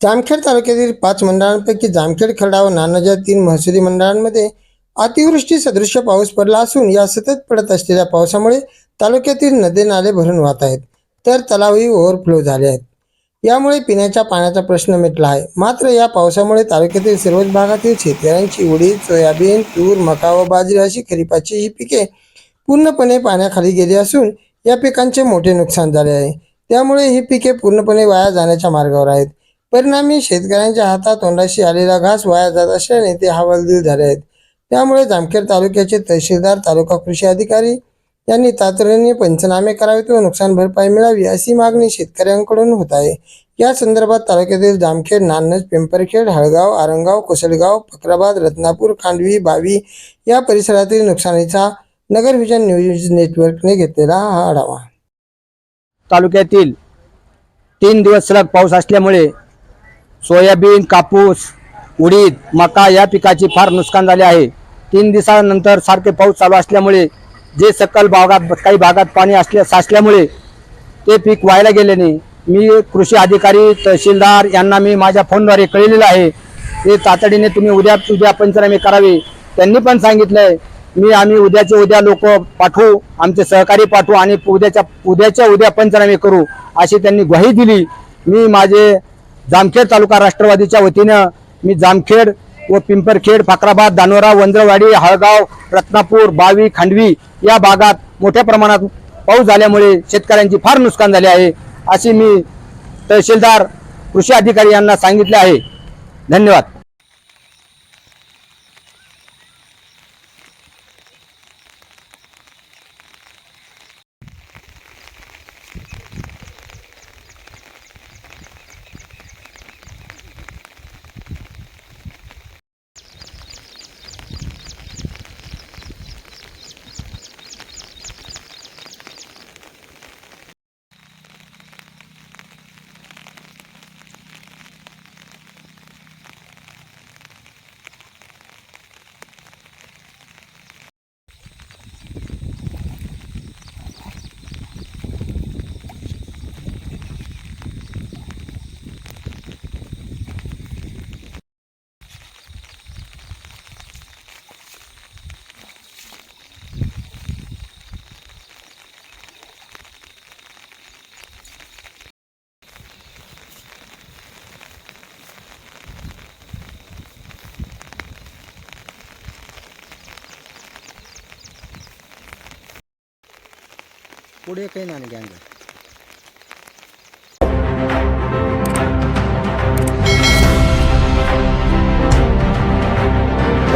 जामखेड तालुक्यातील 5 मंडळांपैकी जामखेड, खर्डा व नानज या 3 महसुली मंडळांमध्ये अतिवृष्टी सदृश्य पाऊस पडला असून या सतत पडत असलेल्या पावसामुळे तालुक्यातील नदी नाले भरून वाहत आहेत, तर तलावही ओव्हरफ्लो झाले आहेत. यामुळे पिण्याच्या पाण्याचा प्रश्न मिटला आहे. मात्र या पावसामुळे तालुक्यातील सर्वच भागातील शेतकऱ्यांची उडीद, सोयाबीन, तूर, मका व बाजरी अशी खरीपाची ही पिके पूर्णपणे पाण्याखाली गेली असून या पिकांचे मोठे नुकसान झाले आहे. त्यामुळे ही पिके पूर्णपणे वाया जाण्याच्या मार्गावर आहेत. परिणामी शेतकऱ्यांच्या हातातोंडाशी आलेला घास वाया जात असल्याने ते हवालदिल झाले आहेत. त्यामुळे जामखेड तालुक्याचे तहसीलदार, तालुका कृषी अधिकारी यांनी तातडीने पंचनामे करावेत व नुकसान भरपाई मिळावी अशी मागणी शेतकऱ्यांकडून होत आहे. या संदर्भात तालुक्यातील जामखेड, नान्नज, पिंपरखेड, हळगाव, आरंगाव, कोसलगाव, फकराबाद, रत्नापूर, खांडवी, बावी या परिसरातील नुकसानीचा नगर व्हिजन न्यूज नेटवर्कने घेतलेला हा आढावा. तालुक्यातील 3 दिवस सलग पाऊस असल्यामुळे सोयाबीन, कापूस, उडीद, मका या पिकाची फार नुकसान झाले आहे. 3 दिवसानंतर सारखे पाऊस चालू असल्यामुळे जे सकल भागात काही भागात पाणी साचल्यामुळे ते पीक वायाला गेल्याने मी कृषी अधिकारी, तहसीलदार यांना मी माझ्या फोनद्वारे कळवलेलं आहे. ते तातडीने तुम्ही उद्या पंचनामे करावे. त्यांनी पण सांगितलंय आम्ही उद्याच्या उद्या लोक पाठवू, आमचे सहकारी पाठवू आणि उद्याच्या उद्या पंचनामे करू अशी त्यांनी ग्वाही दिली. मी माझे जामखेड तालुका राष्ट्रवादीच्या वतीनं मी जामखेड व पिंपरखेड, फकराबाद, दानोरा, वंजरवाडी, हळगाव, रत्नापूर, बावी, खांडवी या भागात मोठ्या प्रमाणात पाऊस झाल्यामुळे शेतकऱ्यांची फार नुकसान झाले आहे अशी मी तहसीलदार, कृषी अधिकारी यांना सांगितले आहे. धन्यवाद. पुढे काही नाही गँग.